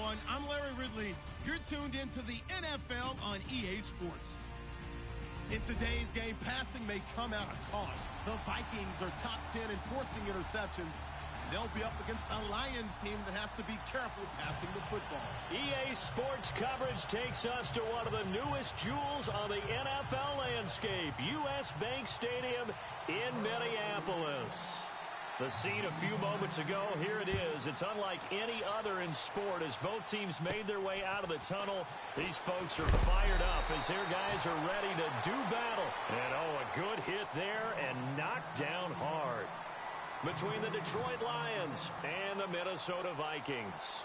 everyone. I'm Larry Ridley. You're tuned into the NFL on EA Sports. In today's game, passing may come at a cost. The Vikings are top 10 in forcing interceptions. They'll be up against a Lions team that has to be careful passing the football. EA Sports coverage takes us to one of the newest jewels on the NFL landscape, US Bank Stadium in Minneapolis. The scene a few moments ago, here it is. It's unlike any other in sport as both teams made their way out of the tunnel. These folks are fired up as their guys are ready to do battle. And oh, a good hit there and knocked down hard between the Detroit Lions and the Minnesota Vikings.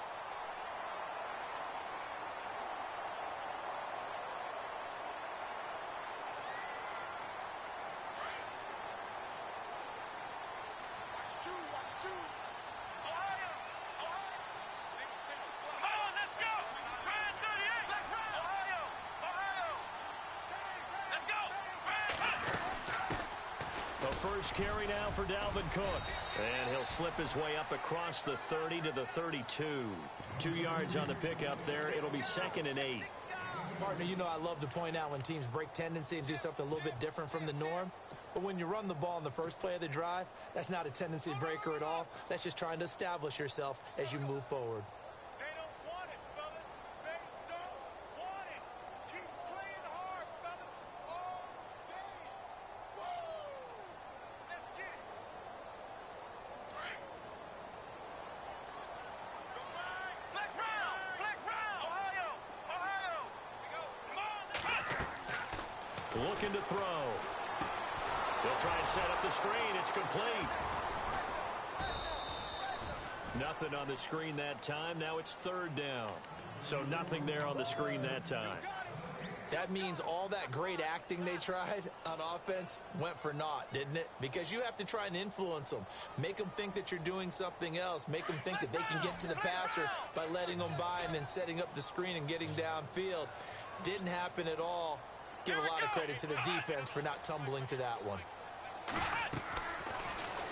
First carry now for Dalvin Cook. And he'll slip his way up across the 30 to the 32. 2 yards on the pickup there. It'll be 2nd and 8. Partner, you know I love to point out when teams break tendency and do something a little bit different from the norm. But when you run the ball in the first play of the drive, that's not a tendency breaker at all. That's just trying to establish yourself as you move forward. Looking to throw. They'll try and set up the screen. It's complete. Nothing on the screen that time. Now it's 3rd down. So nothing there on the screen that time. That means all that great acting they tried on offense went for naught, didn't it? Because you have to try and influence them. Make them think that you're doing something else. Make them think that they can get to the passer by letting them by and then setting up the screen and getting downfield. Didn't happen at all. Give a lot of credit to the defense for not tumbling to that one.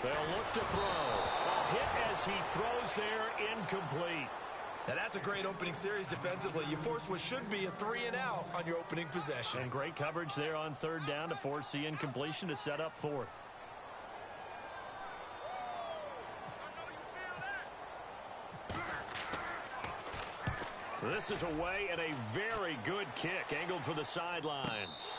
They'll look to throw. A hit as he throws there, incomplete. Now that's a great opening series defensively. You force what should be a 3-and-out on your opening possession. And great coverage there on 3rd down to force the incompletion to set up 4th. This is away and a very good kick angled for the sidelines.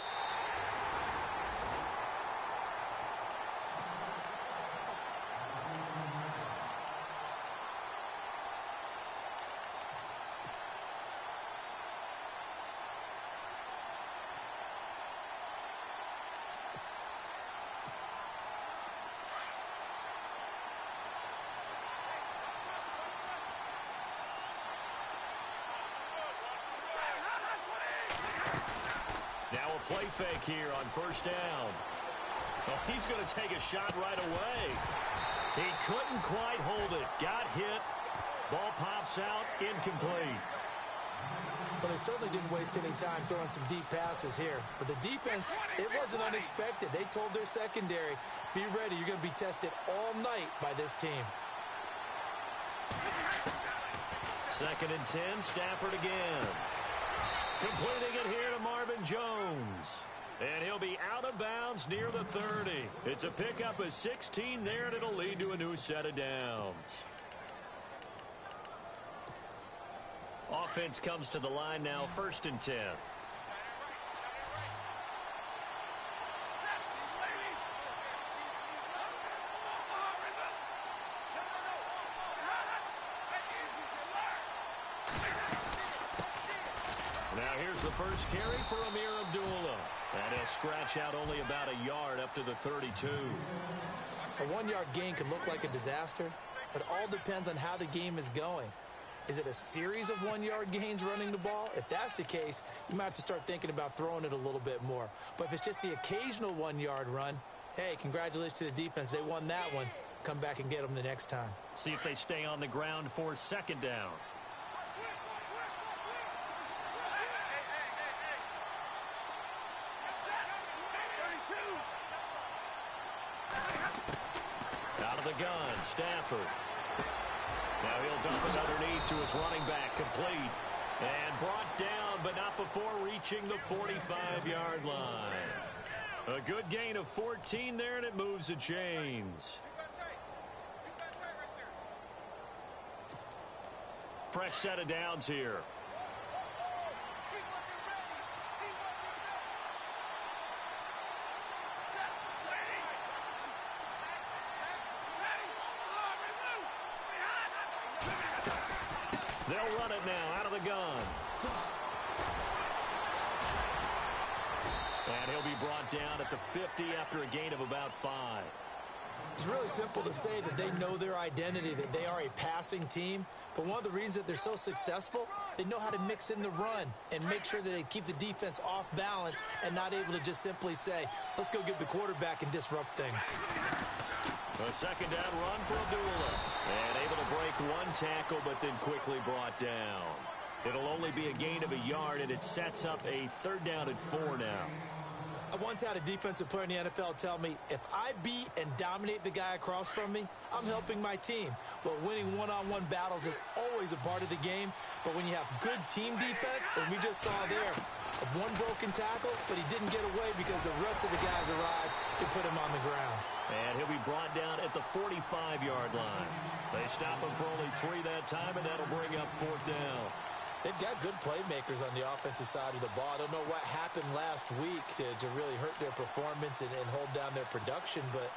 Now a play fake here on 1st down. Oh, he's going to take a shot right away. He couldn't quite hold it. Got hit. Ball pops out. Incomplete. Well, they certainly didn't waste any time throwing some deep passes here. But the defense, it wasn't unexpected. They told their secondary, be ready. You're going to be tested all night by this team. 2nd and 10. Stafford again. Completing it here to Marvin Jones. And he'll be out of bounds near the 30. It's a pickup of 16 there, and it'll lead to a new set of downs. Offense comes to the line now, 1st and 10. The first carry for Amir Abdullah. And he'll scratch out only about a yard up to the 32. A 1-yard gain can look like a disaster, but it all depends on how the game is going. Is it a series of 1-yard gains running the ball? If that's the case, you might have to start thinking about throwing it a little bit more. But if it's just the occasional 1-yard run, hey, congratulations to the defense. They won that one. Come back and get them the next time. See if they stay on the ground for 2nd down. Out of the gun, Stafford. Now he'll dump it underneath to his running back, complete. And brought down, but not before reaching the 45-yard line. A good gain of 14 there, and it moves the chains. Fresh set of downs here. They'll run it now out of the gun. And he'll be brought down at the 50 after a gain of about 5. It's really simple to say that they know their identity, that they are a passing team. But one of the reasons that they're so successful, they know how to mix in the run and make sure that they keep the defense off balance and not able to just simply say, let's go get the quarterback and disrupt things. A second down run for Abdullah. And able to break one tackle, but then quickly brought down. It'll only be a gain of a yard, and it sets up a third down and 4 now. I once had a defensive player in the NFL tell me, if I beat and dominate the guy across from me, I'm helping my team. Well, winning one-on-one battles is always a part of the game, but when you have good team defense, as we just saw there, one broken tackle, but he didn't get away because the rest of the guys arrived to put him on the ground. And he'll be brought down at the 45-yard line. They stop him for only 3 that time, and that'll bring up 4th down. They've got good playmakers on the offensive side of the ball. I don't know what happened last week to really hurt their performance and hold down their production, but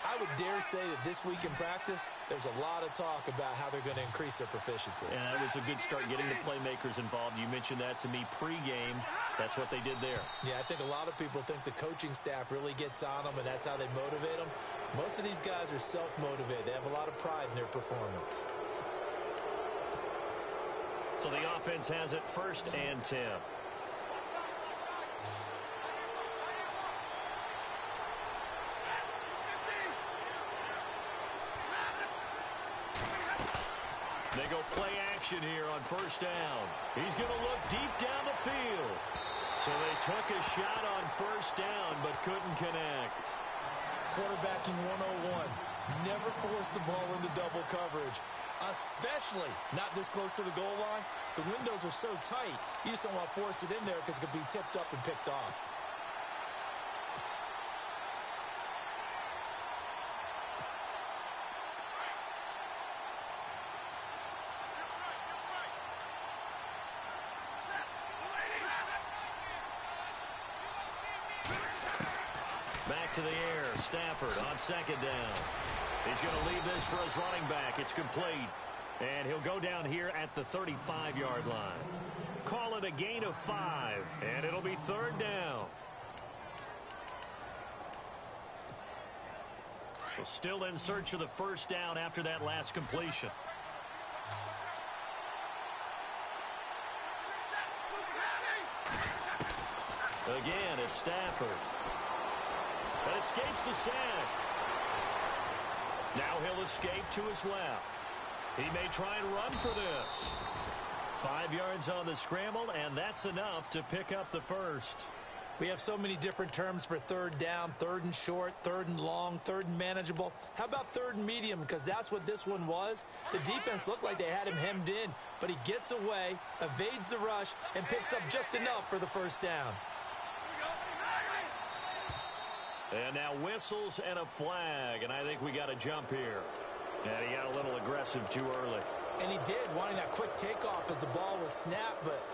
I would dare say that this week in practice, there's a lot of talk about how they're going to increase their proficiency. And that was a good start, getting the playmakers involved. You mentioned that to me pregame. That's what they did there. Yeah, I think a lot of people think the coaching staff really gets on them, and that's how they motivate them. Most of these guys are self-motivated. They have a lot of pride in their performance. So the offense has it 1st and 10. They go play action here on 1st down. He's going to look deep down the field. So they took a shot on 1st down, but couldn't connect. Quarterbacking 101. Never force the ball into double coverage, especially not this close to the goal line. The windows are so tight, you just don't want to force it in there because it could be tipped up and picked off. Back to the air, Stafford on 2nd down. He's going to leave this for his running back. It's complete. And he'll go down here at the 35-yard line. Call it a gain of 5, and it'll be 3rd down. Well, still in search of the 1st down after that last completion. Again, it's Stafford. That escapes the sack. Now he'll escape to his left. He may try and run for this. 5 yards on the scramble, and that's enough to pick up the 1st. We have so many different terms for 3rd down, 3rd and short, 3rd and long, 3rd and manageable. How about 3rd and medium? Because that's what this one was. The defense looked like they had him hemmed in, but he gets away, evades the rush, and picks up just enough for the 1st down. And now whistles and a flag, and I think we got a jump here. And he got a little aggressive too early. And he did, wanting that quick takeoff as the ball was snapped, but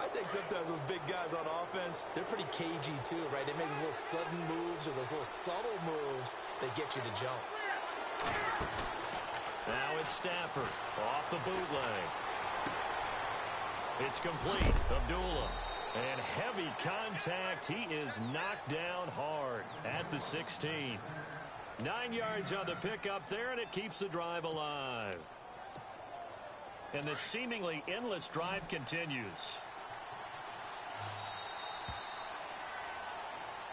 I think sometimes those big guys on offense, they're pretty cagey too, right? They make those little sudden moves or those little subtle moves that get you to jump. Now it's Stafford off the bootleg. It's complete. Abdullah. And heavy contact. He is knocked down hard at the 16. 9 yards on the pickup there, and it keeps the drive alive. And the seemingly endless drive continues.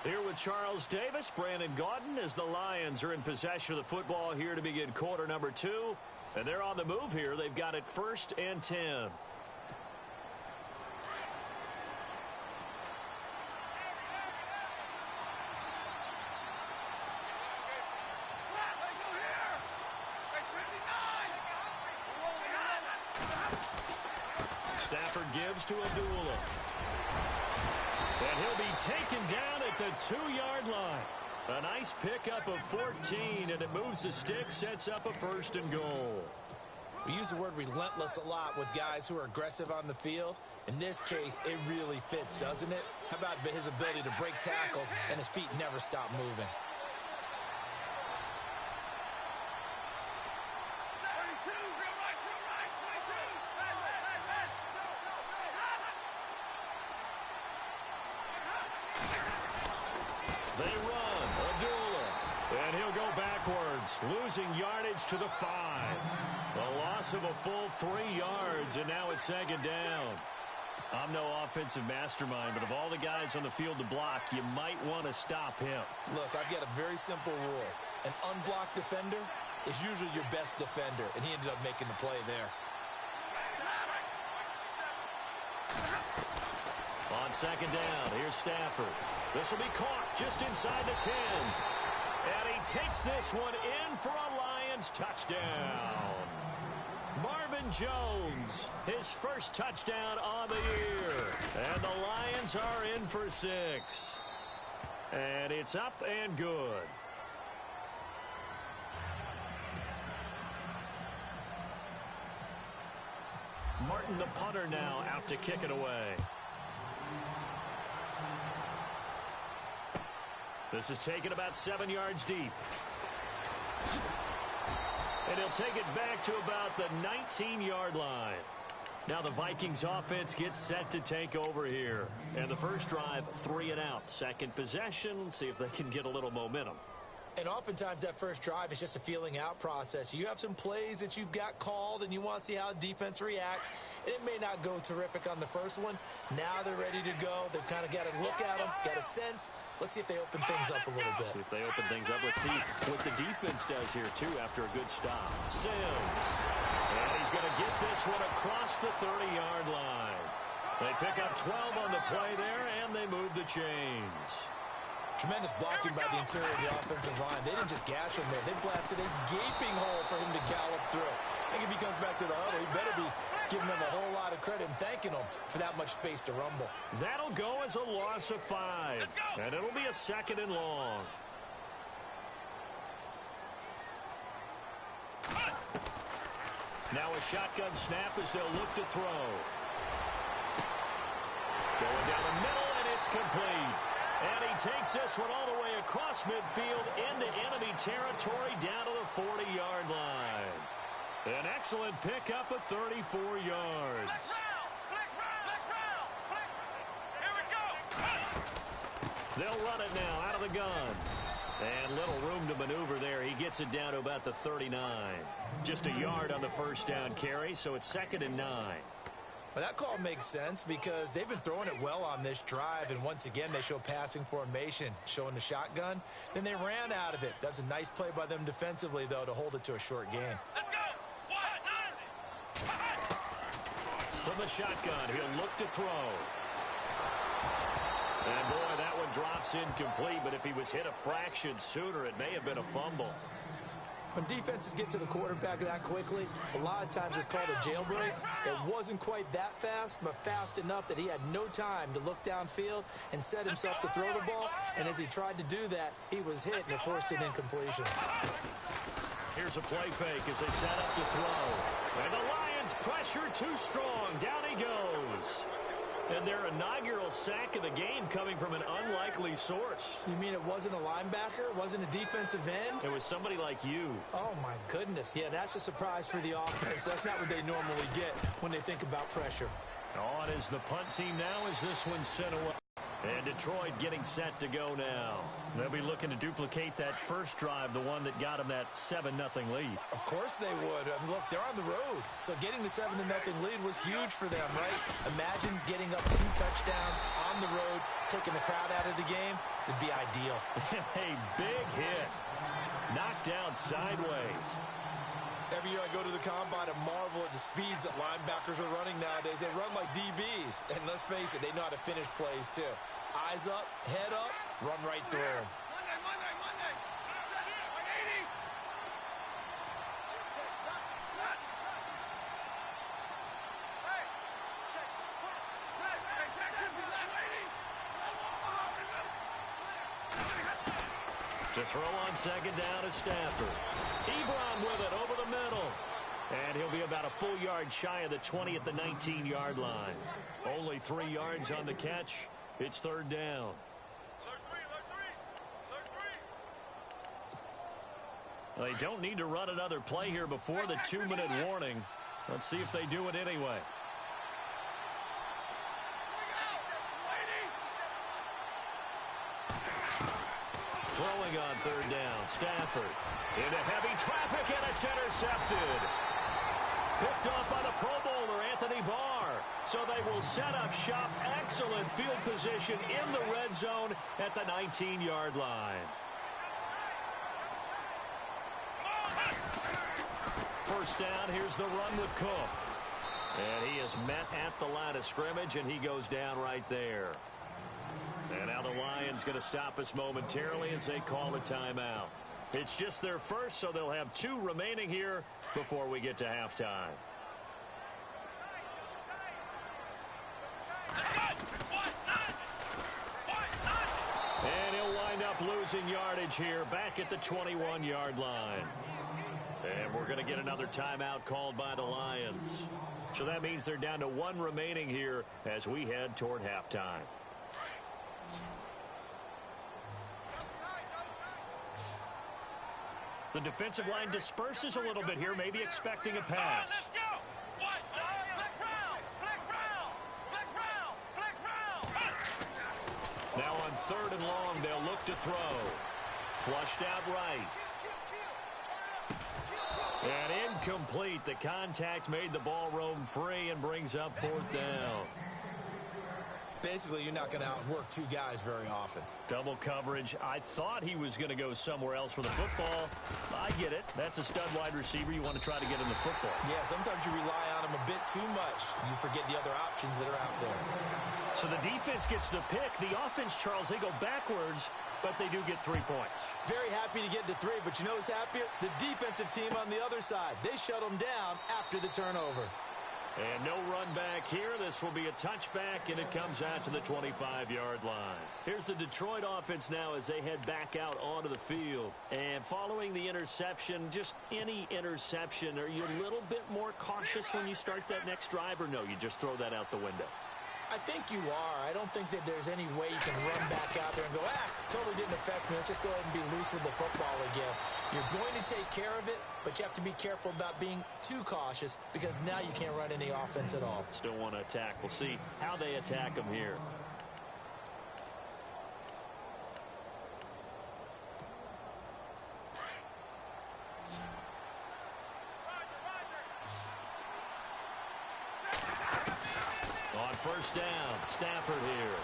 Here with Charles Davis, Brandon Gaudin, as the Lions are in possession of the football here to begin quarter number 2. And they're on the move here. They've got it 1st and 10. Stafford gives to Abdullah. And he'll be taken down at the 2-yard line. A nice pickup of 14, and it moves the stick, sets up a 1st and goal. We use the word relentless a lot with guys who are aggressive on the field. In this case, it really fits, doesn't it? How about his ability to break tackles and his feet never stop moving? They run, Abdullah, and he'll go backwards, losing yardage to the 5. A loss of a full 3 yards, and now it's 2nd down. I'm no offensive mastermind, but of all the guys on the field to block, you might want to stop him. Look, I've got a very simple rule. An unblocked defender is usually your best defender, and he ended up making the play there. On 2nd down, here's Stafford. This will be caught just inside the 10. And he takes this one in for a Lions touchdown. Marvin Jones, his first touchdown on the year. And the Lions are in for 6. And it's up and good. Martin, the punter, now out to kick it away. This is taken about 7 yards deep. And he'll take it back to about the 19-yard line. Now the Vikings offense gets set to take over here. And the first drive, 3 and out. Second possession, let's see if they can get a little momentum. And oftentimes that first drive is just a feeling out process. You have some plays that you've got called and you want to see how the defense reacts. It may not go terrific on the first one. Now they're ready to go. They've kind of got to look at them, got a sense. Let's see if they open things up a little bit. See if they open things up. Let's see what the defense does here, too, after a good stop. Sims. And he's going to get this one across the 30-yard line. They pick up 12 on the play there, and they move the chains. Tremendous blocking by the interior of the offensive line. They didn't just gash him there. They blasted a gaping hole for him to gallop through. I think if he comes back to the huddle, he better be giving them a whole lot of credit and thanking them for that much space to rumble. That'll go as a loss of 5. And it'll be a 2nd and long. Now a shotgun snap as they'll look to throw. Going down the middle, and it's complete. And he takes this one all the way across midfield into enemy territory down to the 40-yard line. An excellent pickup of 34 yards. They'll run it now out of the gun. And little room to maneuver there. He gets it down to about the 39. Just a yard on the first down carry, so it's 2nd and 9. Well, that call makes sense because they've been throwing it well on this drive, and once again they show passing formation, showing the shotgun. Then they ran out of it. That's a nice play by them defensively, though, to hold it to a short gain. Let's go. From the shotgun, he'll look to throw. And, boy, that one drops incomplete, but if he was hit a fraction sooner, it may have been a fumble. When defenses get to the quarterback that quickly, a lot of times it's called a jailbreak. It wasn't quite that fast, but fast enough that he had no time to look downfield and set himself to throw the ball. And as he tried to do that, he was hit, and it forced an incompletion. Here's a play fake as they set up to throw. And the Lions pressure too strong. Down he goes. And their inaugural sack of the game coming from an unlikely source. You mean it wasn't a linebacker? It wasn't a defensive end? It was somebody like you. Oh, my goodness. Yeah, that's a surprise for the offense. That's not what they normally get when they think about pressure. On is the punt team now as this one's sent away. And Detroit getting set to go now. They'll be looking to duplicate that first drive, the one that got them that 7-0 lead. Of course they would. I mean, look, they're on the road. So getting the 7-0 lead was huge for them, right? Imagine getting up 2 touchdowns on the road, taking the crowd out of the game. It'd be ideal. A big hit. Knocked down sideways. Every year I go to the combine and marvel at the speeds that linebackers are running nowadays. They run like DBs. And let's face it, they know how to finish plays too. Eyes up, head up, run right through them. To throw on second down is Stafford. Ebron with it over the middle. And he'll be about a full yard shy of the 20 at the 19-yard line. Only 3 yards on the catch. It's third down. They don't need to run another play here before the 2-minute warning. Let's see if they do it anyway. Throwing on third down, Stafford into heavy traffic, and it's intercepted. Picked off by the Pro Bowler, Anthony Barr. So they will set up shop. Excellent field position in the red zone at the 19-yard line. First down, here's the run with Cook. And he is met at the line of scrimmage, and he goes down right there. And now the Lions going to stop us momentarily as they call a timeout. It's just their first, so they'll have 2 remaining here before we get to halftime. And he'll wind up losing yardage here back at the 21-yard line. And we're going to get another timeout called by the Lions. So that means they're down to 1 remaining here as we head toward halftime. The defensive line disperses a little bit here, maybe expecting a pass. Now on third and long, they'll look to throw. Flushed out right. And incomplete. The contact made the ball roam free and brings up fourth down. Basically, you're not going to outwork 2 guys very often. Double coverage. I thought he was going to go somewhere else with the football. I get it. That's a stud wide receiver. You want to try to get him the football. Yeah, sometimes you rely on him a bit too much. You forget the other options that are out there. So the defense gets the pick. The offense, Charles, they go backwards, but they do get 3 points. Very happy to get to 3, but you know who's happier? The defensive team on the other side. They shut them down after the turnover. And no run back here. This will be a touchback, and it comes out to the 25-yard line. Here's the Detroit offense now as they head back out onto the field. And following the interception, just any interception, are you a little bit more cautious when you start that next drive, or no, you just throw that out the window? I think you are. I don't think that there's any way you can run back out there and go, totally didn't affect me. Let's just go ahead and be loose with the football again. You're going to take care of it, but you have to be careful about being too cautious because now you can't run any offense at all. Still want to attack. We'll see how they attack them here. First down, Stafford here.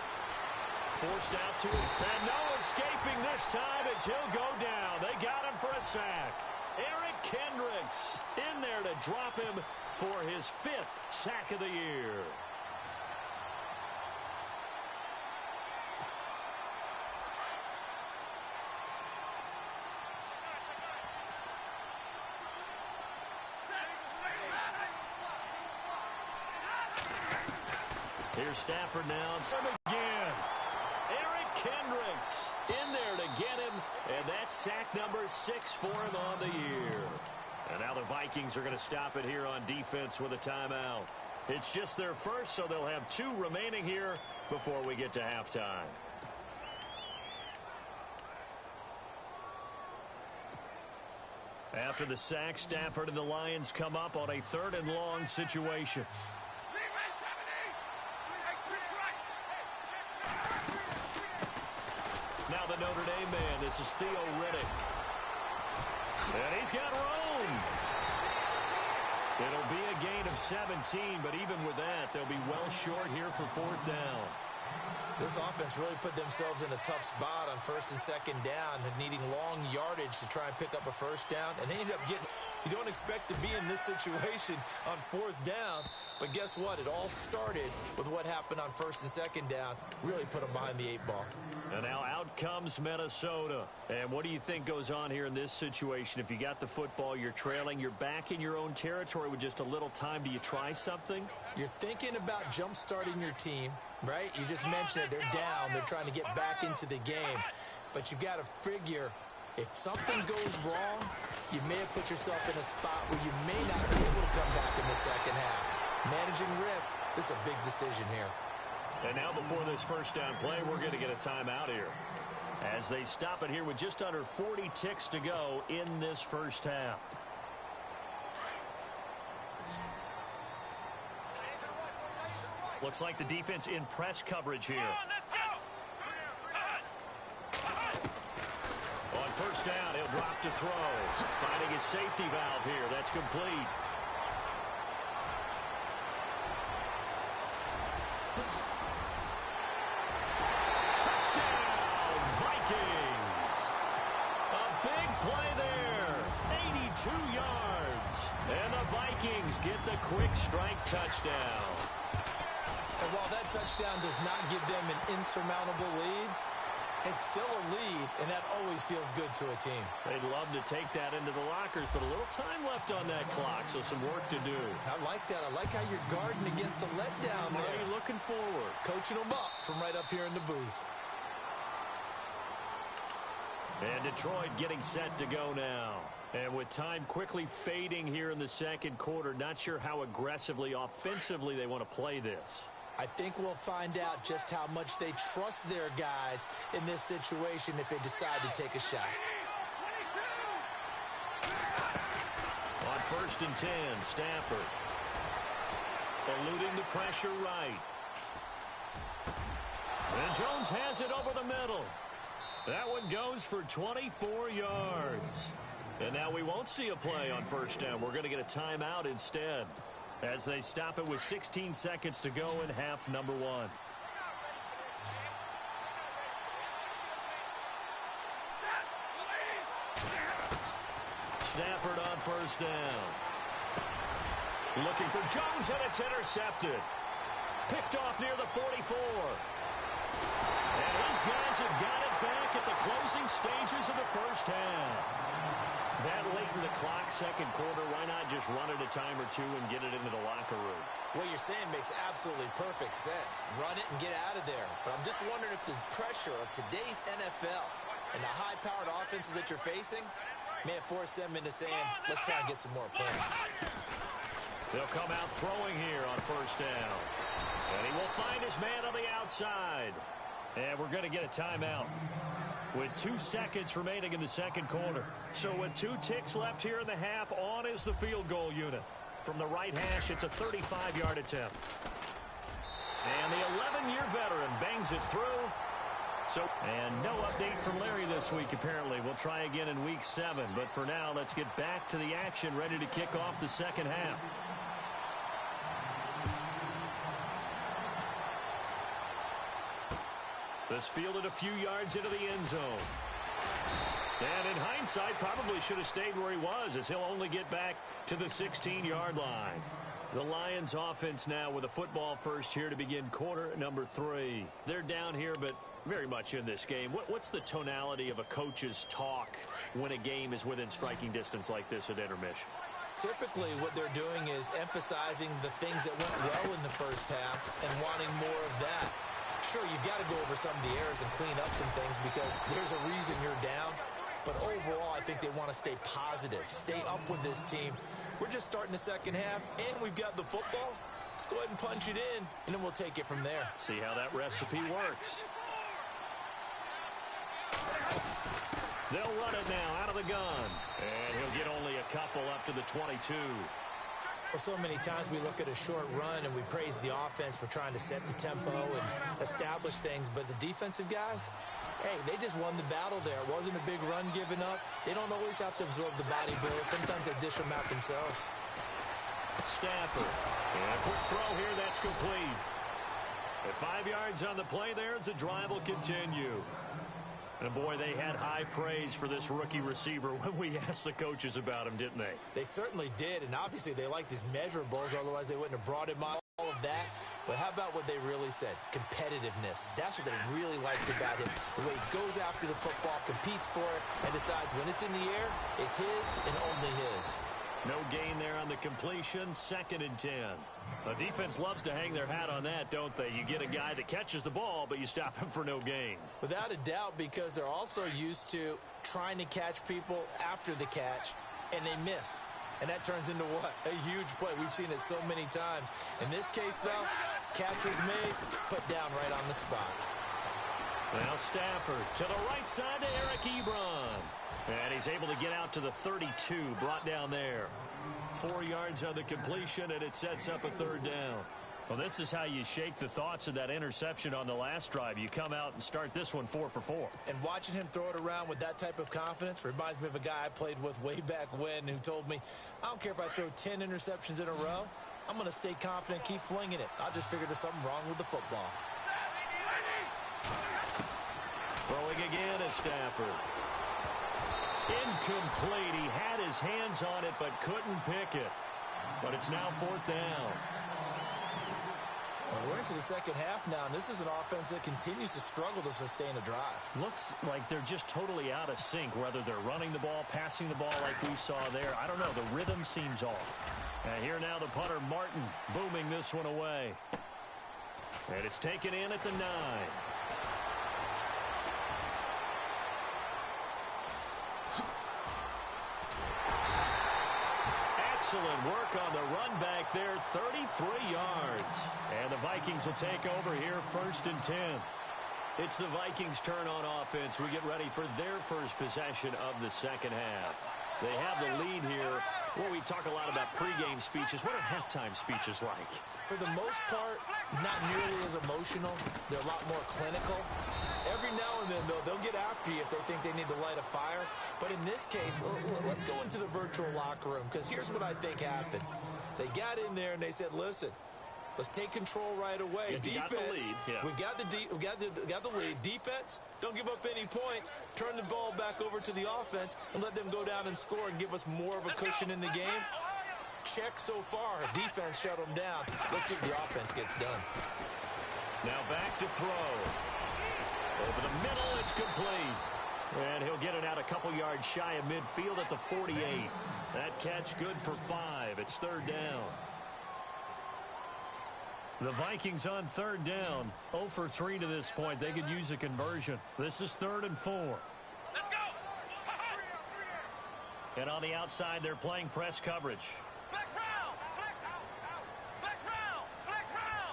Forced out to his, and no escaping this time as he'll go down. They got him for a sack. Eric Kendricks in there to drop him for his 5th sack of the year. Here's Stafford now. And some again. Eric Kendricks in there to get him. And that's sack number 6 for him on the year. And now the Vikings are going to stop it here on defense with a timeout. It's just their first, so they'll have 2 remaining here before we get to halftime. After the sack, Stafford and the Lions come up on a 3rd and long situation. Now the Notre Dame man, this is Theo Riddick. And he's got room. It'll be a gain of 17, but even with that, they'll be well short here for 4th down. This offense really put themselves in a tough spot on 1st and 2nd down, needing long yardage to try and pick up a 1st down. And they ended up getting, you don't expect to be in this situation on 4th down. But guess what? It all started with what happened on 1st and 2nd down. Really put them behind the 8 ball. And now out comes Minnesota. And what do you think goes on here in this situation? If you got the football, you're trailing, you're back in your own territory with just a little time. Do you try something? You're thinking about jump-starting your team, right? You just mentioned it. They're down. They're trying to get back into the game. But you've got to figure If something goes wrong, you may have put yourself in a spot where you may not be able to come back in the second half. Managing risk, this is a big decision here. And now before this first down play, we're going to get a timeout here, as they stop it here with just under 40 ticks to go in this first half. Looks like the defense in press coverage here. On first down, he'll drop to throw. Finding his safety valve here. That's complete. Touchdown, Vikings. A big play there. 82 yards. And the Vikings get the quick strike touchdown. And while that touchdown does not give them an insurmountable lead, it's still a lead, and that always feels good to a team. They'd love to take that into the lockers, but a little time left on that clock, so some work to do. I like that. I like how you're guarding against a letdown there. Really looking forward. Coaching them up from right up here in the booth. And Detroit getting set to go now. And with time quickly fading here in the second quarter, not sure how aggressively, offensively they want to play this. I think we'll find out just how much they trust their guys in this situation if they decide to take a shot. On 1st and 10, Stafford. Eluding the pressure right. And Jones has it over the middle. That one goes for 24 yards. And now we won't see a play on first down. We're going to get a timeout instead, as they stop it with 16 seconds to go in half number one. Stafford on first down. Looking for Jones, and it's intercepted. Picked off near the 44. And these guys have got it back at the closing stages of the first half. That late in the clock, second quarter, why not just run it a time or two and get it into the locker room? What you're saying makes absolutely perfect sense. Run it and get out of there. But I'm just wondering if the pressure of today's NFL and the high-powered offenses that you're facing may have forced them into saying, let's try and get some more points. They'll come out throwing here on first down. And he will find his man on the outside. And we're going to get a timeout with 2 seconds remaining in the second quarter. So with 2 ticks left here in the half, on is the field goal unit. From the right hash, it's a 35-yard attempt. And the 11-year veteran bangs it through. And no update from Larry this week, apparently. We'll try again in week 7. But for now, let's get back to the action, ready to kick off the second half. This fielded a few yards into the end zone. And in hindsight, probably should have stayed where he was, as he'll only get back to the 16-yard line. The Lions offense now with a football first here to begin quarter number 3. They're down here, but very much in this game. What's the tonality of a coach's talk when a game is within striking distance like this at intermission? Typically, what they're doing is emphasizing the things that went well in the first half and wanting more of that. Sure, you've got to go over some of the errors and clean up some things because there's a reason you're down. But overall, I think they want to stay positive, stay up with this team. We're just starting the second half, and we've got the football. Let's go ahead and punch it in, and then we'll take it from there. See how that recipe works. They'll run it now out of the gun. And he'll get only a couple up to the 22. Well, so many times we look at a short run and we praise the offense for trying to set the tempo and establish things, but the defensive guys, hey, they just won the battle there. It wasn't a big run given up. They don't always have to absorb the body blows. Sometimes they dish them out themselves. Stafford. And a quick throw here, that's complete. At 5 yards on the play there, the drive will continue. And, boy, they had high praise for this rookie receiver when we asked the coaches about him, didn't they? They certainly did, and obviously they liked his measurables. Otherwise, they wouldn't have brought him on, all of that. But how about what they really said? Competitiveness. That's what they really liked about him. The way he goes after the football, competes for it, and decides when it's in the air, it's his and only his. No gain there on the completion. 2nd and 10. The defense loves to hang their hat on that, don't they? You get a guy that catches the ball, but you stop him for no gain. Without a doubt, because they're also used to trying to catch people after the catch, and they miss. And that turns into what? A huge play. We've seen it so many times. In this case, though, catch was made, put down right on the spot. Now Stafford to the right side to Eric Ebron. And he's able to get out to the 32, brought down there. 4 yards on the completion, and it sets up a 3rd down. Well, this is how you shake the thoughts of that interception on the last drive. You come out and start this one 4 for 4. And watching him throw it around with that type of confidence reminds me of a guy I played with way back when who told me, I don't care if I throw 10 interceptions in a row. I'm going to stay confident, keep flinging it. I just figured there's something wrong with the football. Throwing again is Stafford. Incomplete. He had his hands on it but couldn't pick it. But it's now 4th down. Well, we're into the second half now, and this is an offense that continues to struggle to sustain a drive. Looks like they're just totally out of sync, whether they're running the ball, passing the ball like we saw there. I don't know. The rhythm seems off. And here now the punter, Martin, booming this one away. And it's taken in at the 9. Excellent work on the run back there, 33 yards. And the Vikings will take over here, 1st and 10. It's the Vikings' turn on offense. We get ready for their first possession of the second half. They have the lead here. Well, we talk a lot about pregame speeches. What are halftime speeches like? For the most part, not nearly as emotional. They're a lot more clinical. Every now and then, though, they'll get after you if they think they need to light a fire. But in this case, let's go into the virtual locker room, because here's what I think happened. They got in there and they said, listen, let's take control right away. Defense, we got the lead. Defense, don't give up any points. Turn the ball back over to the offense and let them go down and score and give us more of a cushion in the game. Check so far. Defense shut them down. Let's see if the offense gets done. Now back to throw. Over the middle, it's complete. And he'll get it out a couple yards shy of midfield at the 48. That catch good for 5. It's 3rd down. The Vikings on 3rd down. 0 for 3 to this point. They could use a conversion. This is 3rd and 4. Let's go. And on the outside, they're playing press coverage. Flex round. Flex round. Flex round.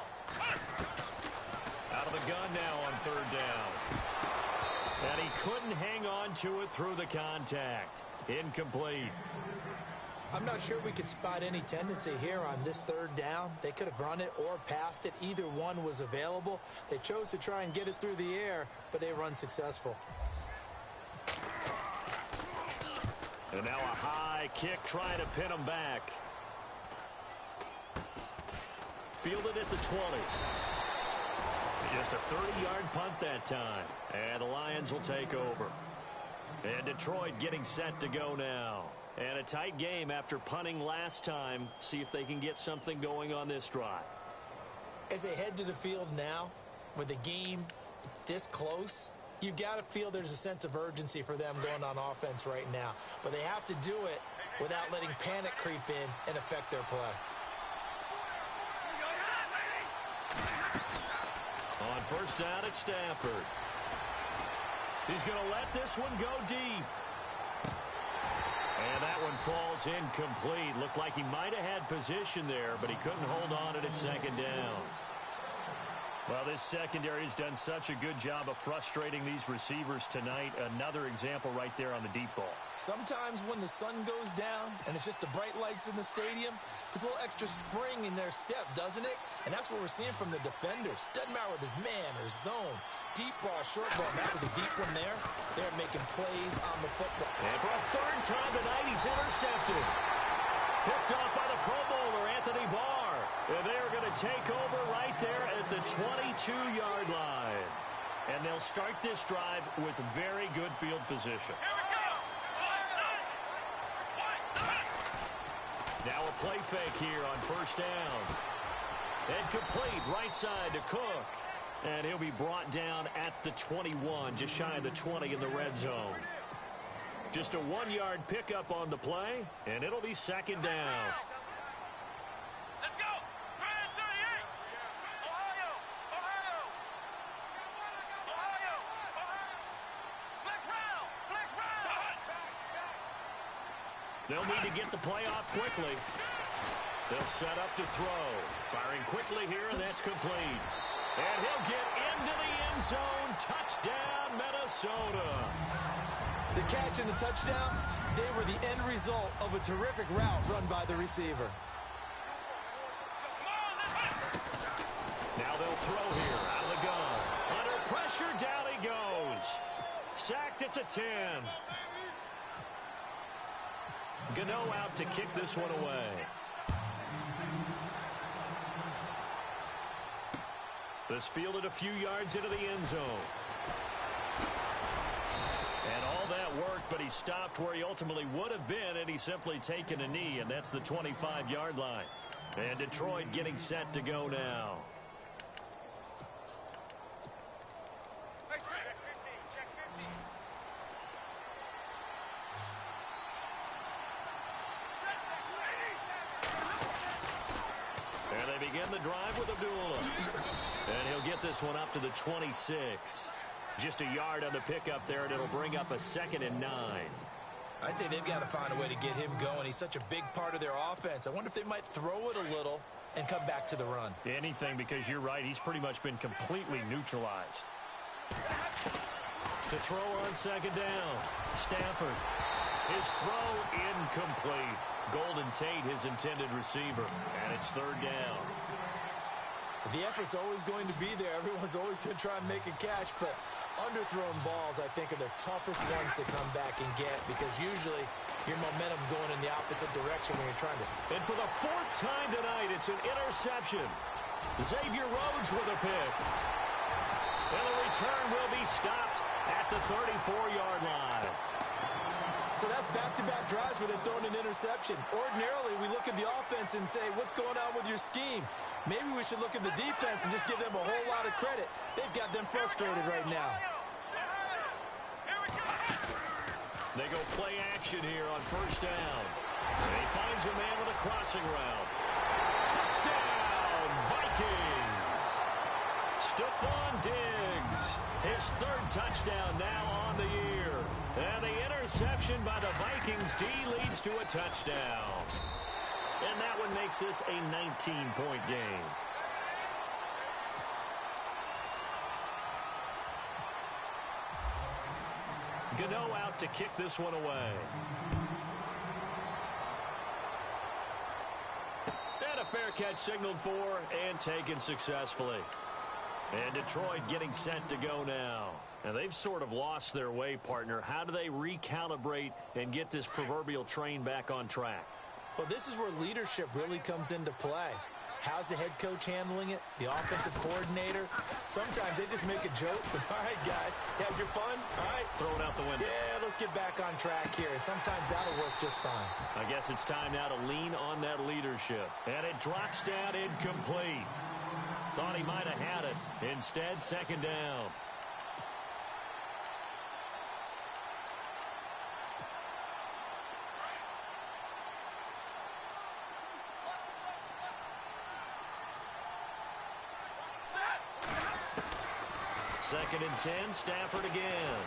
Out of the gun now on 3rd down. And he couldn't hang on to it through the contact. Incomplete. I'm not sure we could spot any tendency here on this 3rd down. They could have run it or passed it. Either one was available. They chose to try and get it through the air, but they were unsuccessful. And now a high kick trying to pin him back. Fielded at the 20. Just a 30-yard punt that time. And the Lions will take over. And Detroit getting set to go now. And a tight game after punting last time. See if they can get something going on this drive. As they head to the field now, with the game this close, you've got to feel there's a sense of urgency for them going on offense right now. But they have to do it without letting panic creep in and affect their play. On 1st down, it's Stafford. He's going to let this one go deep. And that one falls incomplete. Looked like he might have had position there, but he couldn't hold on to it at 2nd down. Well, this secondary has done such a good job of frustrating these receivers tonight. Another example right there on the deep ball. Sometimes when the sun goes down and it's just the bright lights in the stadium, there's a little extra spring in their step, doesn't it? And that's what we're seeing from the defenders. Doesn't matter whether it's man or zone. Deep ball, short ball. That was a deep one there. They're making plays on the football. And for a 3rd time tonight, he's intercepted. Picked off by the Pro Bowler, Anthony Barr. And they're going to take over right there at the 22-yard line. And they'll start this drive with very good field position. Here we go. Now a play fake here on 1st down. And complete right side to Cook. And he'll be brought down at the 21, just shy of the 20 in the red zone. Just a 1-yard pickup on the play, and it'll be second down. Let's go. 38. Ohio. Ohio. Ohio. Flex round. Flex round. They'll need to get the play off quickly. They'll set up to throw. Firing quickly here, and that's complete. And he'll get into the end zone. Touchdown, Minnesota. The catch and the touchdown, they were the end result of a terrific route run by the receiver. Now they'll throw here out of the gun. Under pressure, down he goes. Sacked at the 10. Gano out to kick this one away. This fielded a few yards into the end zone. And all that worked, but he stopped where he ultimately would have been had he simply taken a knee, and that's the 25-yard line. And Detroit getting set to go now. Check 50. And they begin the drive with Abdullah. And he'll get this one up to the 26. Just a yard on the pickup there, and it'll bring up a 2nd and 9. I'd say they've got to find a way to get him going. He's such a big part of their offense. I wonder if they might throw it a little and come back to the run. Anything, because you're right, he's pretty much been completely neutralized. To throw on 2nd down, Stafford. His throw incomplete. Golden Tate, his intended receiver, and it's 3rd down. The effort's always going to be there. Everyone's always going to try and make a catch, but underthrown balls, I think, are the toughest ones to come back and get because usually your momentum's going in the opposite direction when you're trying to... And for the 4th time tonight, it's an interception. Xavier Rhodes with a pick. And the return will be stopped at the 34-yard line. So that's back-to-back drives where they've thrown an interception. Ordinarily, we look at the offense and say, what's going on with your scheme? Maybe we should look at the defense and just give them a whole lot of credit. They've got them frustrated right now. They go play action here on 1st down. And he finds a man with a crossing route. Touchdown, Vikings! Stephon Diggs, his 3rd touchdown now on the year. And the interception by the Vikings D leads to a touchdown. And that one makes this a 19-point game. Gano out to kick this one away. And a fair catch signaled for and taken successfully. And Detroit getting set to go now. And they've sort of lost their way, partner. How do they recalibrate and get this proverbial train back on track? Well, this is where leadership really comes into play. How's the head coach handling it? The offensive coordinator? Sometimes they just make a joke. All right, guys, you had your fun? All right. Throw it out the window. Yeah, let's get back on track here. And sometimes that'll work just fine. I guess it's time now to lean on that leadership. And it drops down incomplete. Thought he might have had it. Instead, 2nd down. Second and 10, Stafford again.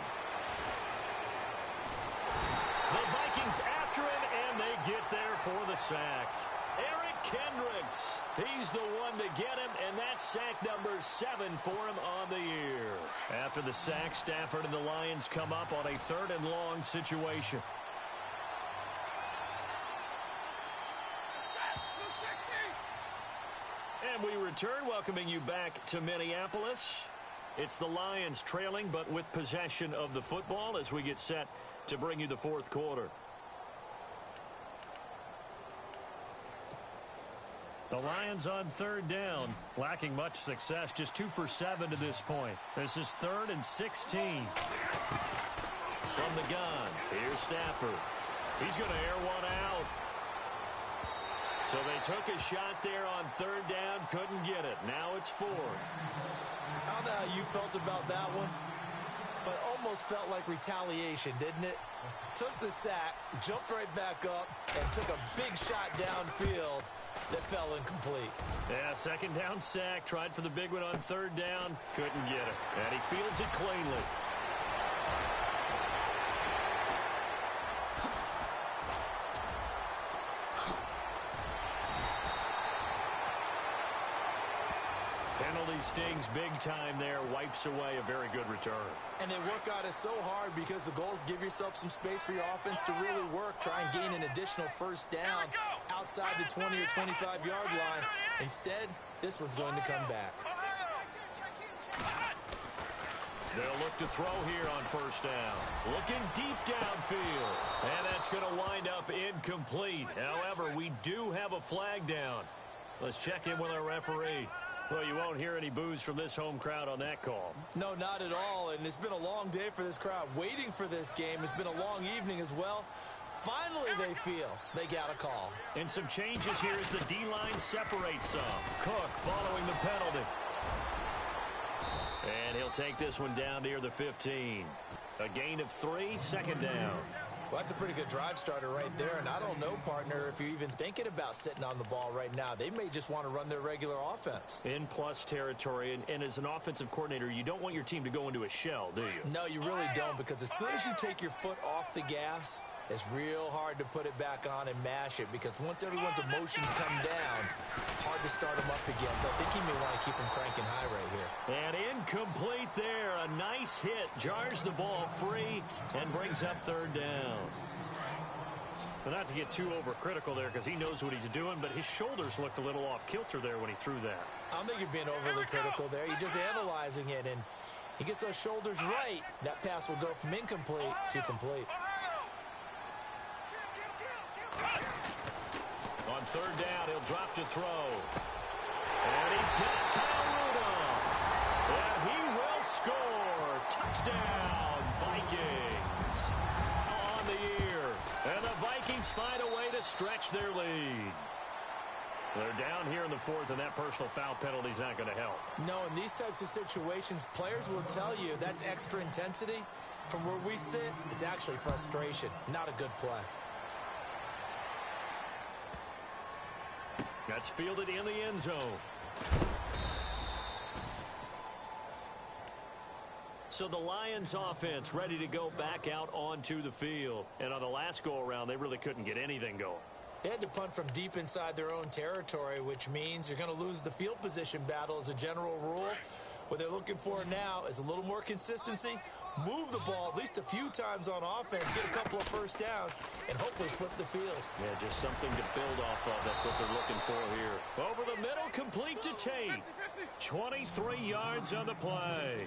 The Vikings after him, and they get there for the sack. Eric Kendricks, he's the one to get him, and that's sack number 7 for him on the year. After the sack, Stafford and the Lions come up on a 3rd and long situation. And we return, welcoming you back to Minneapolis. It's the Lions trailing, but with possession of the football as we get set to bring you the 4th quarter. The Lions on 3rd down, lacking much success, just 2 for 7 to this point. This is 3rd and 16. From the gun, here's Stafford. He's going to air one out. So they took a shot there on 3rd down, couldn't get it. Now it's 4th. I don't know how you felt about that one, but almost felt like retaliation, didn't it? Took the sack, jumped right back up, and took a big shot downfield that fell incomplete. Yeah, second down sack. Tried for the big one on third down. Couldn't get it. And he fields it cleanly. Penalty stings big time there. Wipes away a very good return. And they work on it so hard because the goal is give yourself some space for your offense to really work. Try and gain an additional first down outside the 20 or 25-yard line. Instead, this one's going to come back. They'll look to throw here on first down. Looking deep downfield. And that's going to wind up incomplete. However, we do have a flag down. Let's check in with our referee. Well, you won't hear any boos from this home crowd on that call. No, not at all. And it's been a long day for this crowd waiting for this game. It's been a long evening as well. Finally, they feel they got a call. And some changes here as the D-line separates some. Cook following the penalty. And he'll take this one down near the 15. A gain of 3, second down. Well, that's a pretty good drive starter right there. And I don't know, partner, if you're even thinking about sitting on the ball right now. They may just want to run their regular offense. In plus territory. And as an offensive coordinator, you don't want your team to go into a shell, do you? No, you really don't, because as soon as you take your foot off the gas, it's real hard to put it back on and mash it, because once everyone's emotions come down, hard to start them up again. So I think he may want to keep them cranking high right here. And incomplete there. A nice hit. Jars the ball free and brings up third down. But not to get too overcritical there, because he knows what he's doing, but his shoulders looked a little off kilter there when he threw that. I don't think you're being overly critical there. You're just analyzing it, and he gets those shoulders right. That pass will go from incomplete to complete. On third down, he'll drop to throw. And he's got Kyle Rudolph. And he will score. Touchdown, Vikings. On the year. And the Vikings find a way to stretch their lead. They're down here in the fourth, and that personal foul penalty is not going to help. No, in these types of situations, players will tell you that's extra intensity. From where we sit, it's actually frustration, not a good play. That's fielded in the end zone. So the Lions offense ready to go back out onto the field. And on the last go-around, they really couldn't get anything going. They had to punt from deep inside their own territory, which means you're going to lose the field position battle as a general rule. What they're looking for now is a little more consistency, move the ball at least a few times on offense, get a couple of first downs, and hopefully flip the field. Yeah, just something to build off of. That's what they're looking for here. Over the middle, complete to Tate. 23 yards on the play.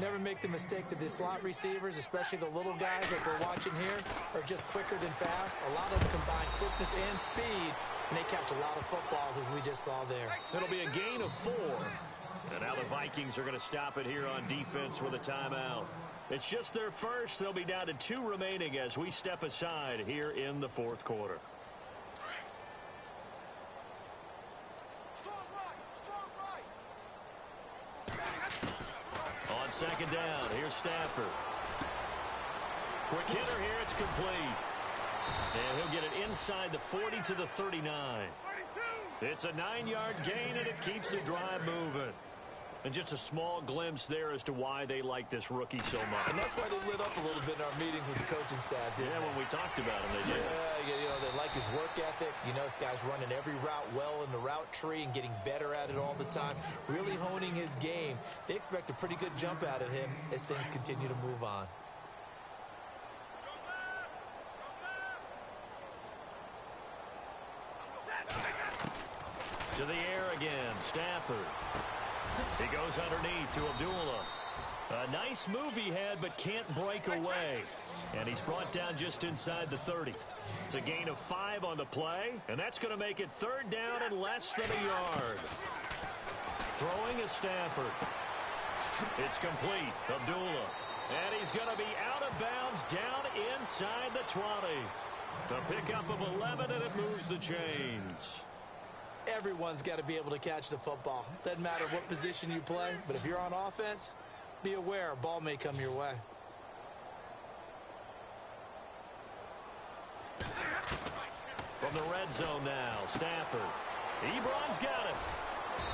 Never make the mistake that the slot receivers, especially the little guys like we're watching here, are just quicker than fast. A lot of them combine quickness and speed, and they catch a lot of footballs, as we just saw there. It'll be a gain of 4. And now the Vikings are going to stop it here on defense with a timeout. It's just their first. They'll be down to 2 remaining as we step aside here in the fourth quarter. On second down, here's Stafford. Quick hitter here, it's complete. And he'll get it inside the 40 to the 39. It's a 9-yard gain, and it keeps the drive moving. And just a small glimpse there as to why they like this rookie so much. And that's why they lit up a little bit in our meetings with the coaching staff, didn't they? When we talked about him, they did. Yeah, you know, they like his work ethic. You know, this guy's running every route well in the route tree and getting better at it all the time, really honing his game. They expect a pretty good jump out of him as things continue to move on. To the air again, Stafford. He goes underneath to Abdullah. A nice move he had, but can't break away. And he's brought down just inside the 30. It's a gain of 5 on the play, and that's going to make it third down and less than a yard. Throwing is Stafford. It's complete. Abdullah. And he's going to be out of bounds down inside the 20. The pickup of 11, and it moves the chains. Everyone's got to be able to catch the football. Doesn't matter what position you play, but if you're on offense, be aware a ball may come your way. From the red zone now, Stafford. Ebron's got it.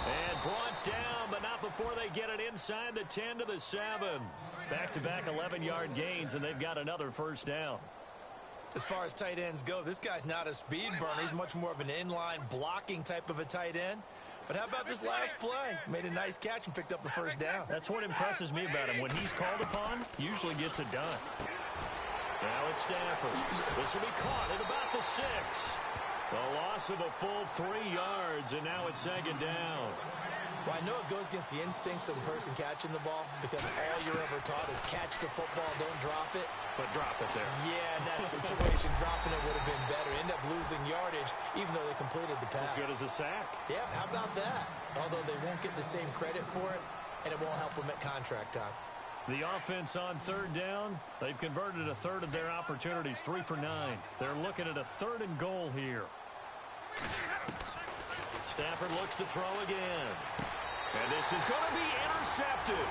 And brought down, but not before they get it inside the 10 to the 7. Back-to-back 11-yard gains, and they've got another first down. As far as tight ends go, this guy's not a speed burner. He's much more of an inline blocking type of a tight end. But how about this last play? Made a nice catch and picked up a first down. That's what impresses me about him. When he's called upon, usually gets it done. Now it's Stafford. This will be caught at about the 6. A loss of a full 3 yards, and now it's second down. Well, I know it goes against the instincts of the person catching the ball because all you're ever taught is catch the football, don't drop it. But drop it there. Yeah, in that situation, dropping it would have been better. End up losing yardage, even though they completed the pass. As good as a sack. Yeah, how about that? Although they won't get the same credit for it, and it won't help them at contract time. The offense on third down, they've converted a third of their opportunities, 3 for 9. They're looking at a 3rd and goal here. Stafford looks to throw again. And this is going to be intercepted.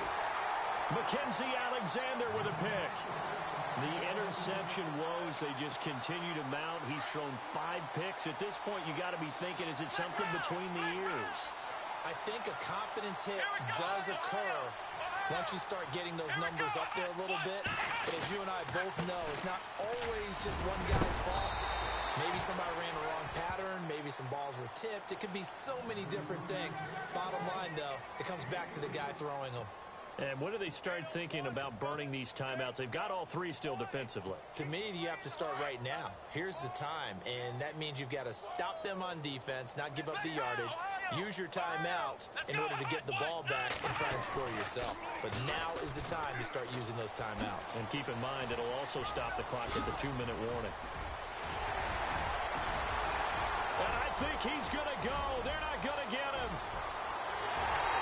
Mackenzie Alexander with a pick. The interception woes, they just continue to mount. He's thrown 5 picks. At this point, you got to be thinking, is it something between the ears? I think a confidence hit does occur once you start getting those numbers up there a little bit. But as you and I both know, it's not always just one guy's fault. Maybe somebody ran a wrong pattern. Maybe some balls were tipped. It could be so many different things. Bottom line, though, it comes back to the guy throwing them. And when do they start thinking about burning these timeouts? They've got all 3 still defensively. To me, you have to start right now. Here's the time, and that means you've got to stop them on defense, not give up the yardage, use your timeouts in order to get the ball back and try and score yourself. But now is the time to start using those timeouts. And keep in mind, it'll also stop the clock at the 2-minute warning. And I think he's going to go. They're not going to get him.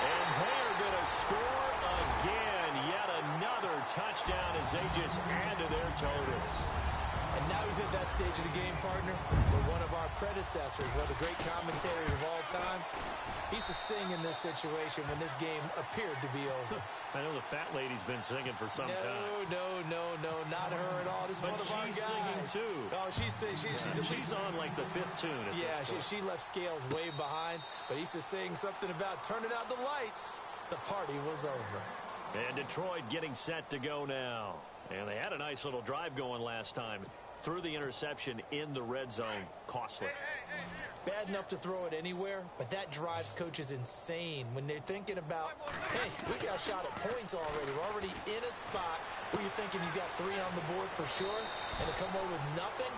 And they're going to score again. Yet another touchdown as they just add to their totals. And now we've hit that stage of the game, partner, where one of our predecessors, one of the great commentators of all time, he used to sing in this situation when this game appeared to be over. I know the fat lady's been singing for some time. No, not her at all. This is one of our guys. She's singing too. Oh, she's on like the 5th tune. She left Scales way behind, but he used to sing something about turning out the lights. The party was over. And Detroit getting set to go now. And they had a nice little drive going last time. Threw the interception in the red zone. Costly. Bad enough to throw it anywhere, but that drives coaches insane when they're thinking about, hey, we got a shot at points already. We're already in a spot where you're thinking you got 3 on the board for sure, and to come away with nothing,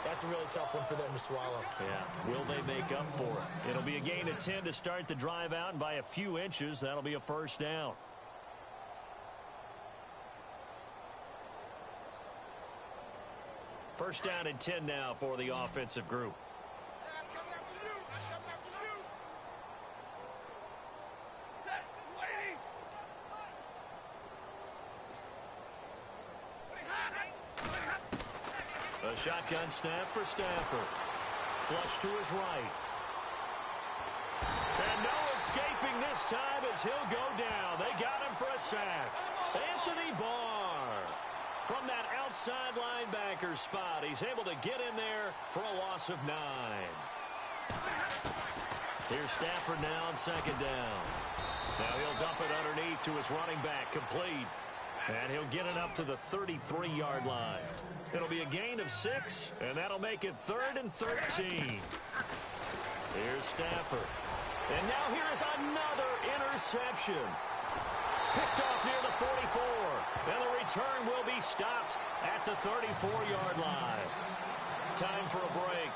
that's a really tough one for them to swallow. Yeah, will they make up for it? It'll be a gain of 10 to start the drive out, and by a few inches, that'll be a first down. First down and 10 now for the offensive group. A shotgun snap for Stafford. Flush to his right. And no escaping this time as he'll go down. They got him for a sack. Anthony Barr. From that outside linebacker spot, he's able to get in there for a loss of 9. Here's Stafford now on second down. Now he'll dump it underneath to his running back, complete. And he'll get it up to the 33-yard line. It'll be a gain of 6, and that'll make it 3rd and 13. Here's Stafford. And now here is another interception. Picked off near the 44. And the return will be stopped at the 34-yard line. Time for a break.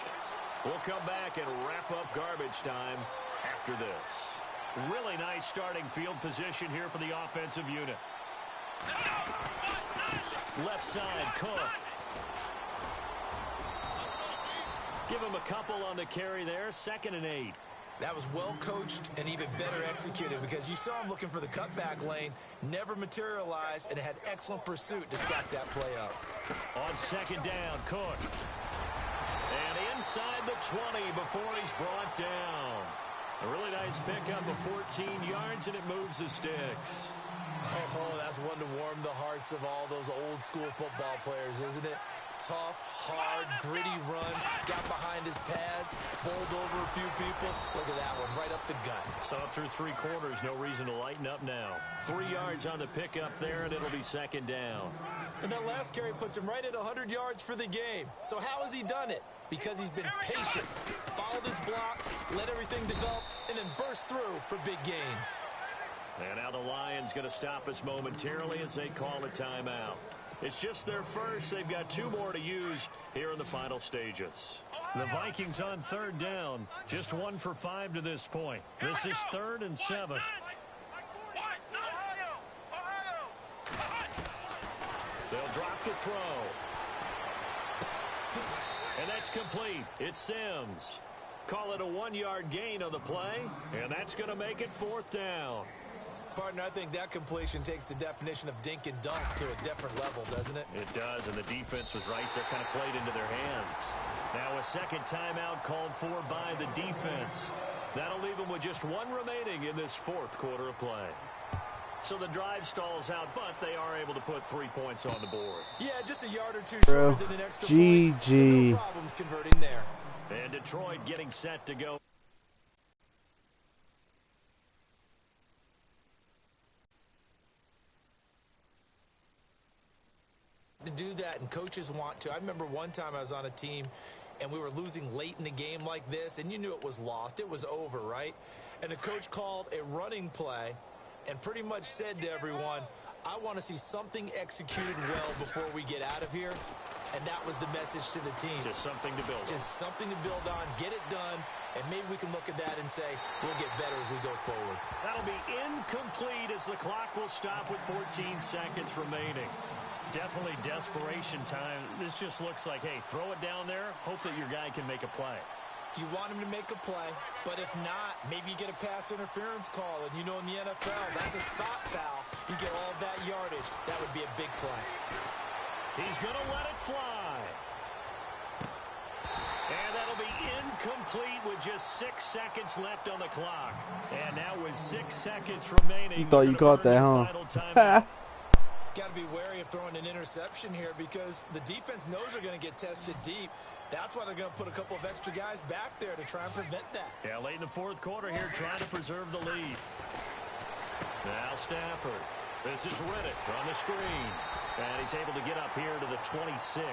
We'll come back and wrap up garbage time after this. Really nice starting field position here for the offensive unit. Left side, Cook. Give him a couple on the carry there. 2nd and 8. That was well coached and even better executed because you saw him looking for the cutback lane, never materialized, and had excellent pursuit to stack that play up. On second down, Cook. And inside the 20 before he's brought down. A really nice pickup of 14 yards, and it moves the sticks. Oh, that's one to warm the hearts of all those old school football players, isn't it? tough, hard, gritty run. Got behind his pads, bowled over a few people. Look at that one, right up the gut. So up through 3 quarters, no reason to lighten up now. 3 yards on the pickup there, and it'll be 2nd down. And that last carry puts him right at 100 yards for the game. So how has he done it? Because he's been patient, followed his blocks, let everything develop, and then burst through for big gains. And now the Lions going to stop us momentarily as they call a timeout. It's just their first. They've got 2 more to use here in the final stages. The Vikings on 3rd down. Just 1 for 5 to this point. This is 3rd and 7. They'll drop the throw. And that's complete. It's Sims. Call it a 1-yard gain on the play, and that's going to make it 4th down. Partner, I think that completion takes the definition of dink and dunk to a different level, doesn't it? It does, and the defense was right there, kind of played into their hands. Now a 2nd timeout called for by the defense. That'll leave them with just 1 remaining in this 4th quarter of play. So the drive stalls out, but they are able to put 3 points on the board. Yeah, just a yard or 2 shorter than an extra point. GG. No problems converting there. And Detroit getting set to go. To do that, and coaches want to. I remember one time I was on a team, and we were losing late in the game like this, and you knew it was lost. It was over, right? And the coach called a running play and pretty much said to everyone, I want to see something executed well before we get out of here. And that was the message to the team. Just something to build on. Just something to build on, get it done, and maybe we can look at that and say, we'll get better as we go forward. That'll be incomplete as the clock will stop with 14 seconds remaining. Definitely desperation time. This just looks like, hey, throw it down there, hope that your guy can make a play. You want him to make a play, but if not, maybe you get a pass interference call. And you know in the NFL, that's a spot foul. You get all that yardage. That would be a big play. He's going to let it fly. And that'll be incomplete with just 6 seconds left on the clock. And now with 6 seconds remaining. You thought you caught that, huh? Got to be wary of throwing an interception here because the defense knows they're going to get tested deep. That's why they're going to put a couple of extra guys back there to try and prevent that. Yeah, late in the 4th quarter here, trying to preserve the lead. Now Stafford. This is Riddick on the screen. And he's able to get up here to the 26.